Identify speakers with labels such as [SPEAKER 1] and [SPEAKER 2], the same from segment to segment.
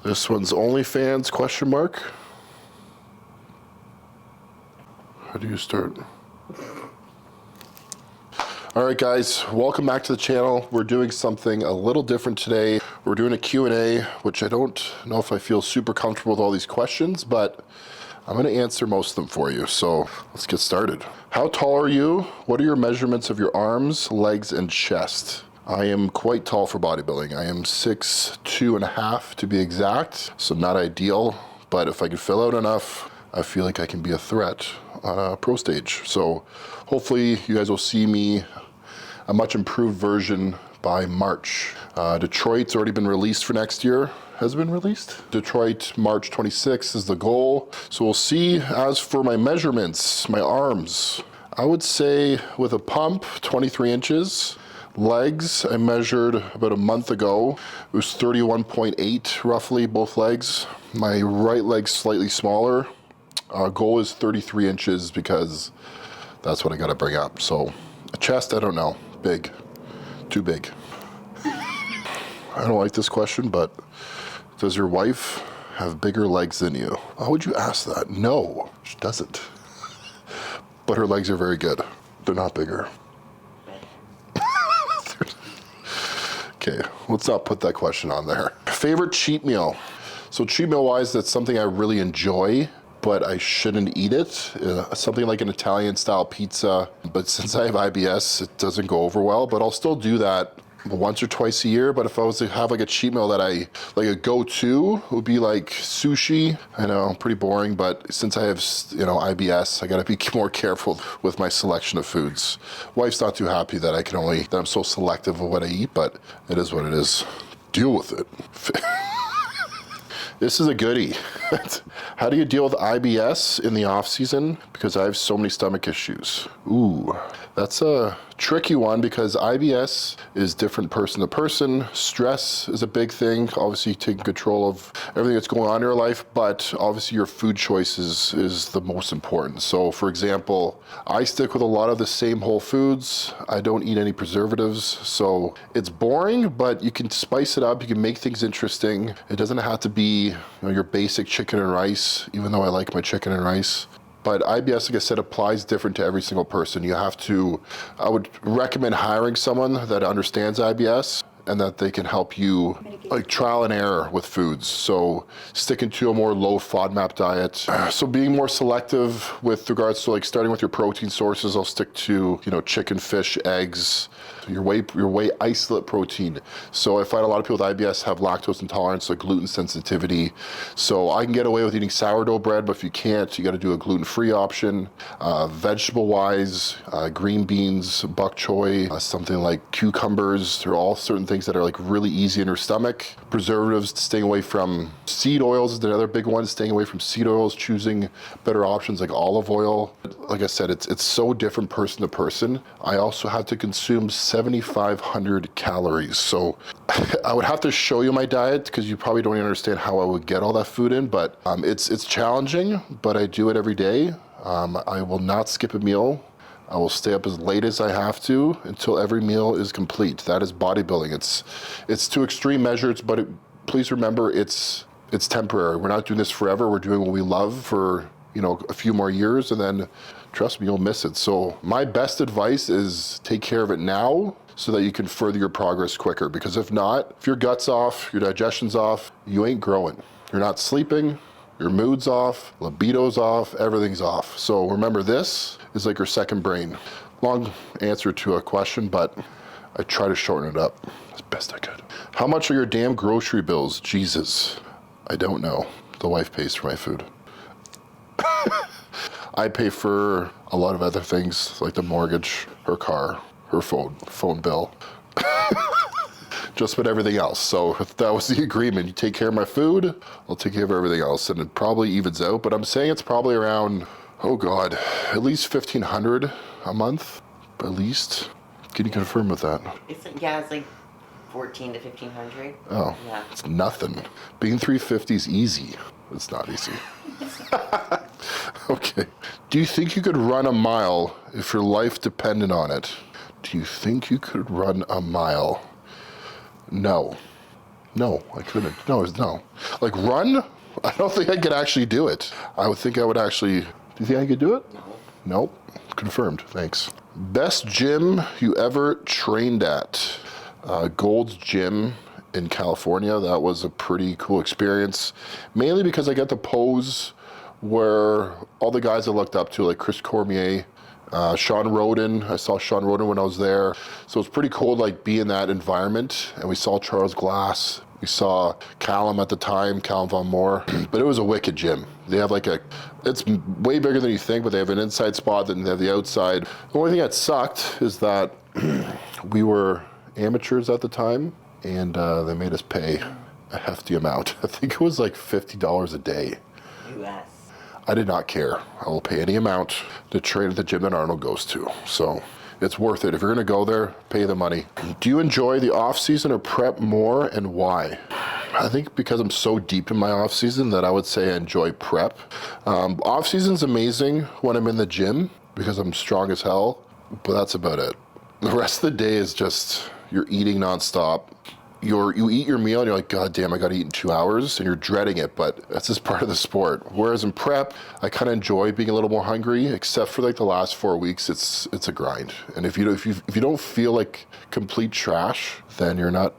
[SPEAKER 1] This one's Onlyfans, question mark. How do you start? All right, guys, welcome back to the channel. We're doing something a little different today. We're doing a Q&A, which I don't know if I feel super comfortable with all these questions, but I'm gonna answer most of them for you. So let's get started. How tall are you? What are your measurements of your arms, legs, and chest? I am quite tall for bodybuilding. I am 6'2.5" to be exact, so not ideal, but if I can fill out enough, I feel like I can be a threat on a pro stage. So hopefully you guys will see me a much improved version by March. Detroit's already been released for next year. Has it been released? Detroit, March 26th is the goal. So we'll see. As for my measurements, my arms, I would say with a pump, 23 inches. Legs, I measured about a month ago. It was 31.8 roughly, both legs. My right leg's slightly smaller. Goal is 33 inches because that's what I gotta bring up. So a chest, I don't know, big, too big. I don't like this question, but does your wife have bigger legs than you? Why would you ask that? No, she doesn't. But her legs are very good. They're not bigger. Okay, let's not put that question on there. Favorite cheat meal. So cheat meal wise, that's something I really enjoy, but I shouldn't eat it. Something like an Italian style pizza, but since I have IBS, it doesn't go over well, but I'll still do that once or twice a year. But if I was to have like a cheat meal that I, like a go-to would be like sushi. I know, pretty boring, but since I have, IBS, I gotta be more careful with my selection of foods. Wife's not too happy that that I'm so selective of what I eat, but it is what it is. Deal with it. This is a goodie. How do you deal with IBS in the off season? Because I have so many stomach issues. Ooh, that's a tricky one because IBS is different person to person. Stress is a big thing. Obviously taking control of everything that's going on in your life, but obviously your food choices is the most important. So for example, I stick with a lot of the same whole foods. I don't eat any preservatives. So it's boring, but you can spice it up. You can make things interesting. It doesn't have to be your basic chicken and rice, even though I like my chicken and rice. But IBS, like I said, applies different to every single person. I would recommend hiring someone that understands IBS and that they can help you like trial and error with foods. So sticking to a more low FODMAP diet. So being more selective with regards to like starting with your protein sources, I'll stick to, chicken, fish, eggs, your whey isolate protein. So I find a lot of people with IBS have lactose intolerance, like gluten sensitivity. So I can get away with eating sourdough bread, but if you can't, you gotta do a gluten-free option. Vegetable-wise, green beans, bok choy, something like cucumbers. They're all certain things that are like really easy in your stomach. Preservatives, staying away from seed oils is another big one. Staying away from seed oils, choosing better options like olive oil. Like I said, it's so different person to person. I also have to consume 7,500 calories. So I would have to show you my diet because you probably don't even understand how I would get all that food in, but it's challenging, but I do it every day. I will not skip a meal. I will stay up as late as I have to until every meal is complete. That is bodybuilding. It's to extreme measures, but please remember it's temporary. We're not doing this forever. We're doing what we love for a few more years, and then trust me, you'll miss it. So my best advice is take care of it now so that you can further your progress quicker. Because if not, if your gut's off, your digestion's off, you ain't growing. You're not sleeping, your mood's off, libido's off, everything's off. So remember, this is like your second brain. Long answer to a question, but I try to shorten it up as best I could. How much are your damn grocery bills? Jesus, I don't know. The wife pays for my food. I pay for a lot of other things like the mortgage, her car, her phone bill, just about everything else. So if that was the agreement, you take care of my food, I'll take care of everything else, and it probably evens out, but I'm saying it's probably around, oh God, at least 1,500 a month, at least. Can you confirm with that?
[SPEAKER 2] It's like 14 to 1,500.
[SPEAKER 1] Oh, yeah. It's nothing. Being 350 is easy. It's not easy. Okay. Do you think you could run a mile if your life depended on it? Do you think you could run a mile? No. No, I couldn't. No. Like run? I don't think I could actually do it. I would think I would actually. Do you think I could do it?
[SPEAKER 2] No.
[SPEAKER 1] Nope. Confirmed. Thanks. Best gym you ever trained at? Gold's Gym in California. That was a pretty cool experience. Mainly because I got to pose where all the guys I looked up to, like Chris Cormier, Sean Roden. I saw Sean Roden when I was there. So it's pretty cool to like be in that environment. And we saw Charles Glass. We saw Callum at the time, Callum Von Moore. But it was a wicked gym. They have it's way bigger than you think, but they have an inside spot, then they have the outside. The only thing that sucked is that we were amateurs at the time, and they made us pay a hefty amount. I think it was like $50 a day.
[SPEAKER 2] US.
[SPEAKER 1] I did not care. I will pay any amount to train at the gym that Arnold goes to. So it's worth it. If you're gonna go there, pay the money. Do you enjoy the off season or prep more, and why? I think because I'm so deep in my off season that I would say I enjoy prep. Off season's amazing when I'm in the gym because I'm strong as hell, but that's about it. The rest of the day is just you're eating nonstop. You eat your meal and you're like, God damn, I gotta eat in 2 hours, and you're dreading it, but that's just part of the sport. Whereas in prep, I kind of enjoy being a little more hungry, except for like the last 4 weeks, it's a grind. And if you don't feel like complete trash, then you're not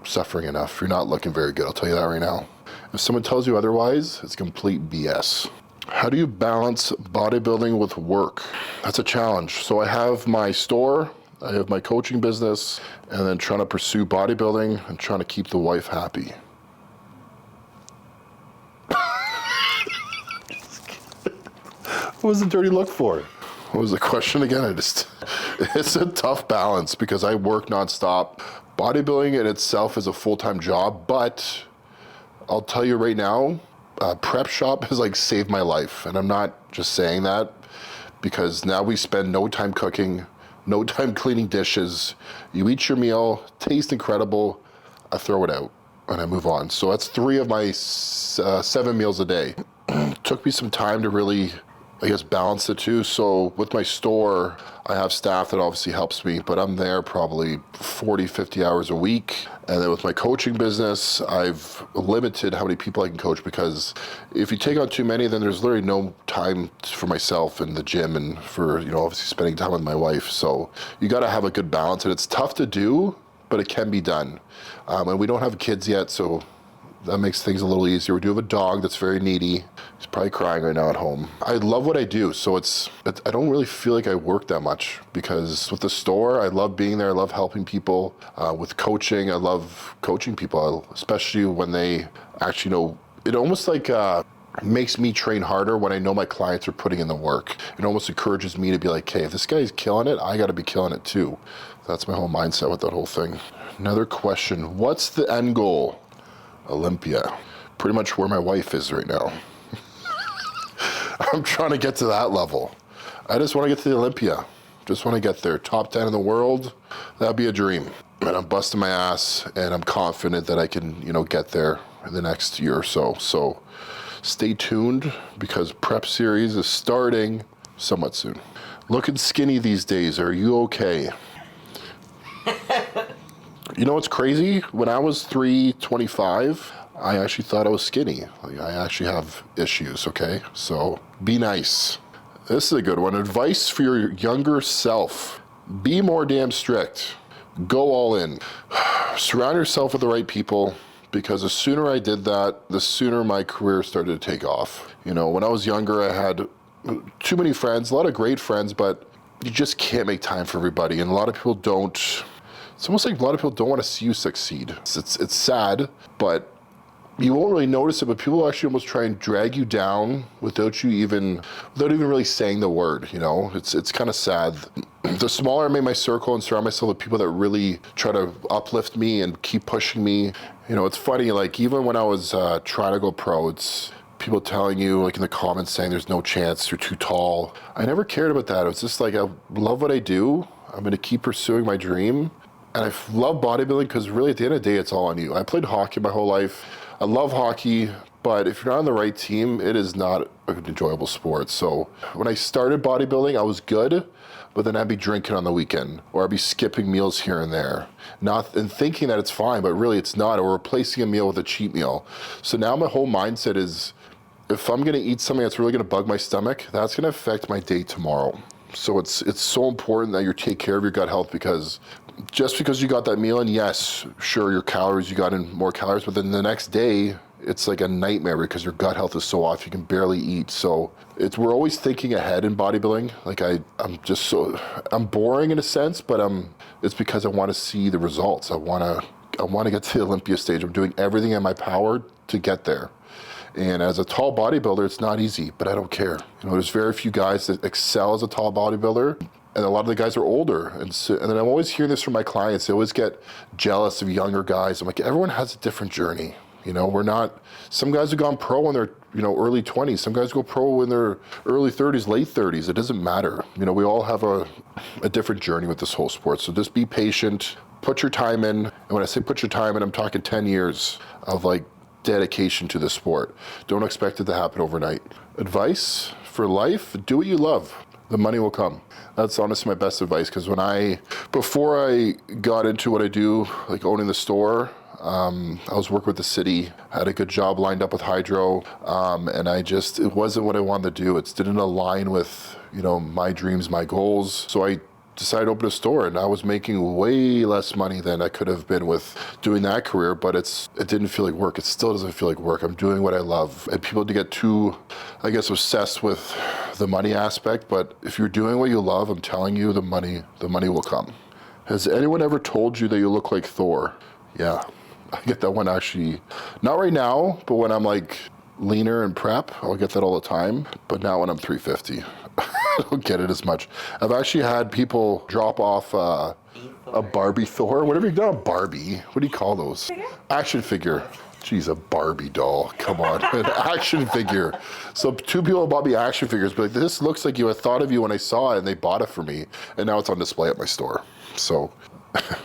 [SPEAKER 1] suffering enough. You're not looking very good. I'll tell you that right now. If someone tells you otherwise, it's complete BS. How do you balance bodybuilding with work? That's a challenge. So I have my store, I have my coaching business, and then trying to pursue bodybuilding and trying to keep the wife happy. What was the dirty look for? What was the question again? It's a tough balance because I work nonstop. Bodybuilding in itself is a full-time job, but I'll tell you right now, prep shop has like saved my life. And I'm not just saying that because now we spend no time cooking, no time cleaning dishes. You eat your meal, tastes incredible, I throw it out and I move on. So that's 3 of my 7 meals a day. Took me some time to really, I guess, balance the two. So with my store, I have staff that obviously helps me, but I'm there probably 40, 50 hours a week. And then with my coaching business, I've limited how many people I can coach because if you take on too many, then there's literally no time for myself in the gym and for, obviously spending time with my wife. So you got to have a good balance, and it's tough to do, but it can be done. And we don't have kids yet, so that makes things a little easier. We do have a dog that's very needy. He's probably crying right now at home. I love what I do, so I don't really feel like I work that much because with the store, I love being there. I love helping people. With coaching, I love coaching people, especially when they actually know. It almost like makes me train harder when I know my clients are putting in the work. It almost encourages me to be like, hey, if this guy's killing it, I got to be killing it too. That's my whole mindset with that whole thing. Another question, what's the end goal? Olympia. Pretty much where my wife is right now. I'm trying to get to that level. I just want to get to the Olympia. Just want to get there. Top 10 in the world. That'd be a dream. And I'm busting my ass, and I'm confident that I can, get there in the next year or so. So stay tuned because prep series is starting somewhat soon. Looking skinny these days. Are you okay? You know what's crazy? When I was 325, I actually thought I was skinny. I actually have issues, okay? So be nice. This is a good one. Advice for your younger self. Be more damn strict. Go all in. Surround yourself with the right people because the sooner I did that, the sooner my career started to take off. When I was younger, I had too many friends, a lot of great friends, but you just can't make time for everybody. And a lot of people don't. It's almost like a lot of people don't want to see you succeed. It's sad, but you won't really notice it, but people actually almost try and drag you down without even really saying the word, It's kind of sad. The smaller I make my circle and surround myself with people that really try to uplift me and keep pushing me. It's funny, like even when I was trying to go pro, it's people telling you like in the comments saying there's no chance, you're too tall. I never cared about that. It was just like, I love what I do. I'm going to keep pursuing my dream. And I love bodybuilding because really at the end of the day, it's all on you. I played hockey my whole life. I love hockey, but if you're not on the right team, it is not an enjoyable sport. So when I started bodybuilding, I was good, but then I'd be drinking on the weekend, or I'd be skipping meals here and there, and thinking that it's fine, but really it's not, or replacing a meal with a cheat meal. So now my whole mindset is, if I'm gonna eat something that's really gonna bug my stomach, that's gonna affect my day tomorrow. So it's so important that you take care of your gut health, because just because you got that meal in, yes, sure, your calories, you got in more calories, but then the next day, it's like a nightmare because your gut health is so off, you can barely eat. So we're always thinking ahead in bodybuilding. Like I'm boring in a sense, but it's because I want to see the results. I want to get to the Olympia stage. I'm doing everything in my power to get there. And as a tall bodybuilder, it's not easy, but I don't care. There's very few guys that excel as a tall bodybuilder, and a lot of the guys are older. And then I'm always hearing this from my clients. They always get jealous of younger guys. I'm like, everyone has a different journey. We're not, some guys have gone pro in their, early 20s. Some guys go pro in their early 30s, late 30s. It doesn't matter. We all have a different journey with this whole sport. So just be patient, put your time in. And when I say put your time in, I'm talking 10 years of like dedication to the sport. Don't expect it to happen overnight. Advice for life, do what you love. The money will come. That's honestly my best advice, because before I got into what I do, like owning the store, I was working with the city, had a good job lined up with Hydro, and it wasn't what I wanted to do. It didn't align with, my dreams, my goals. So I decided to open a store, and I was making way less money than I could have been with doing that career, but it didn't feel like work. It still doesn't feel like work. I'm doing what I love. And people get too, I guess, obsessed with the money aspect, but if you're doing what you love, I'm telling you, the money will come. Has anyone ever told you that you look like Thor? Yeah. I get that one actually, not right now, but when I'm like leaner and prep, I'll get that all the time. But now when I'm 350, I don't get it as much. I've actually had people drop off a Barbie Thor. Whatever you done, a Barbie. What do you call those? Action figure. Jeez, a Barbie doll. Come on, an action figure. So 2 people bought me action figures, but like, this looks like you. I thought of you when I saw it, and they bought it for me, and now it's on display at my store. So,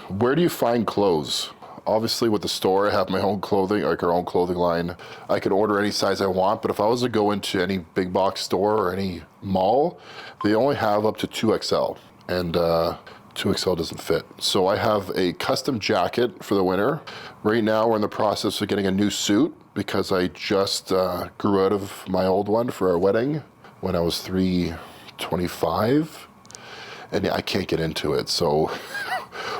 [SPEAKER 1] where do you find clothes? Obviously with the store, I have my own clothing, like our own clothing line. I can order any size I want, but if I was to go into any big box store or any mall, they only have up to 2XL, and 2XL doesn't fit. So I have a custom jacket for the winter. Right now we're in the process of getting a new suit, because I just grew out of my old one for our wedding when I was 325, and I can't get into it. So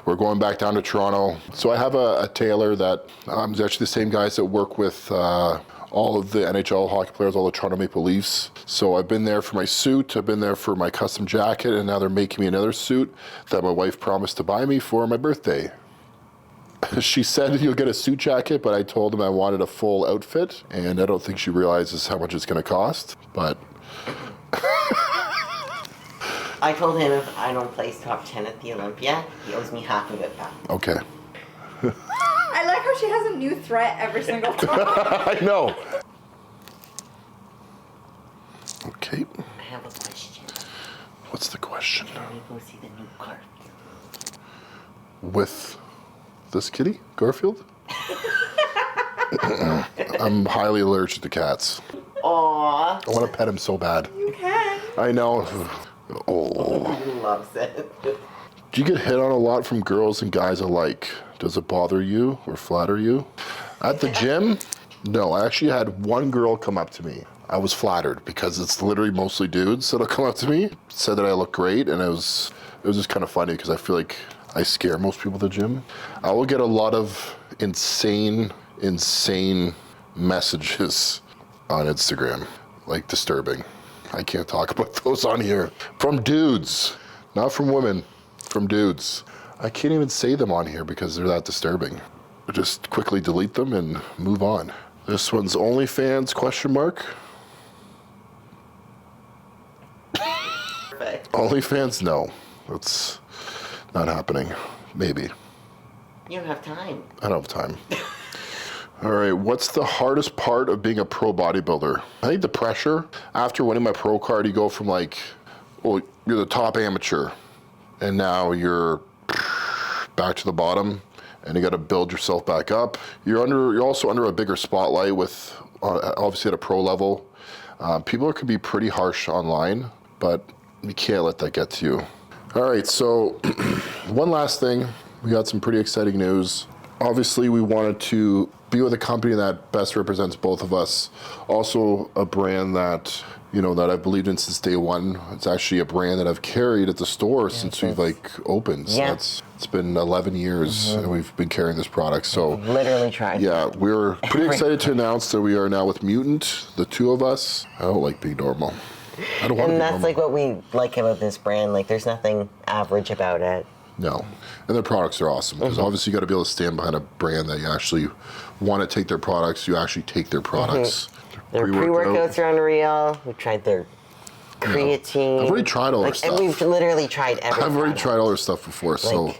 [SPEAKER 1] we're going back down to Toronto. So I have a tailor that is actually the same guys that work with all of the NHL hockey players, all the Toronto Maple Leafs. So I've been there for my suit, I've been there for my custom jacket, and now they're making me another suit that my wife promised to buy me for my birthday. She said you'll get a suit jacket, but I told him I wanted a full outfit, and I don't think she realizes how much it's gonna cost, but.
[SPEAKER 2] I told him if I don't place top 10 at the Olympia, he owes me half of it back.
[SPEAKER 1] Okay.
[SPEAKER 3] I like how she has a new threat every single time.
[SPEAKER 1] I know. Okay.
[SPEAKER 2] I have a question.
[SPEAKER 1] What's the question?
[SPEAKER 2] Can we go see the new car?
[SPEAKER 1] With this kitty, Garfield? I'm highly allergic to cats.
[SPEAKER 2] Aww.
[SPEAKER 1] I want to pet him so bad.
[SPEAKER 3] You can.
[SPEAKER 1] I know. Oh.
[SPEAKER 2] He loves it.
[SPEAKER 1] Do you get hit on a lot from girls and guys alike? Does it bother you or flatter you? At the gym? No, I actually had one girl come up to me. I was flattered because it's literally mostly dudes that'll come up to me, said that I look great, and it was just kind of funny because I feel like I scare most people at the gym. I will get a lot of insane messages on Instagram, like disturbing. I can't talk about those on here. From dudes, not from women, from dudes. I can't even say them on here because they're that disturbing. I just quickly delete them and move on. This one's OnlyFans, question mark.
[SPEAKER 2] Perfect.
[SPEAKER 1] OnlyFans, no. That's not happening. Maybe.
[SPEAKER 2] You don't have time.
[SPEAKER 1] I don't have time. All right, what's the hardest part of being a pro bodybuilder? I think the pressure. After winning my pro card, you go from like, well, you're the top amateur, and now you're back to the bottom, and you got to build yourself back up. You're also under a bigger spotlight with, obviously at a pro level. People can be pretty harsh online, but you can't let that get to you. All right, so one last thing. We got some pretty exciting news. Obviously, we wanted to be with a company that best represents both of us. Also, a brand that, you know, that I've believed in since day one. It's actually a brand that I've carried at the store since we've like opened. So it's been 11 years and we've been carrying this product. So
[SPEAKER 2] literally tried.
[SPEAKER 1] Yeah, we're pretty excited to announce that we are now with Mutant, the two of us. I don't like being normal. I don't want to be normal.
[SPEAKER 2] And that's like what we like about this brand. Like, there's nothing average about it.
[SPEAKER 1] No. And their products are awesome because obviously you got to be able to stand behind a brand that you actually want to take their products. You actually take their products.
[SPEAKER 2] Their pre-workouts are unreal. We tried their creatine.
[SPEAKER 1] I've already tried all their stuff.
[SPEAKER 2] And we've literally tried everything.
[SPEAKER 1] I've already tried all their stuff before. So,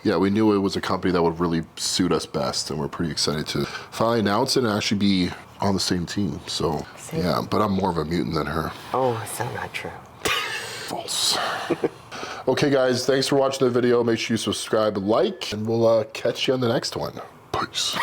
[SPEAKER 1] yeah, we knew it was a company that would really suit us best. And we're pretty excited to finally announce it and actually be on the same team. So, yeah, but I'm more of a mutant than her.
[SPEAKER 2] Oh, so not true.
[SPEAKER 1] False. Okay, guys, thanks for watching the video. Make sure you subscribe and like, and we'll catch you on the next one. Peace.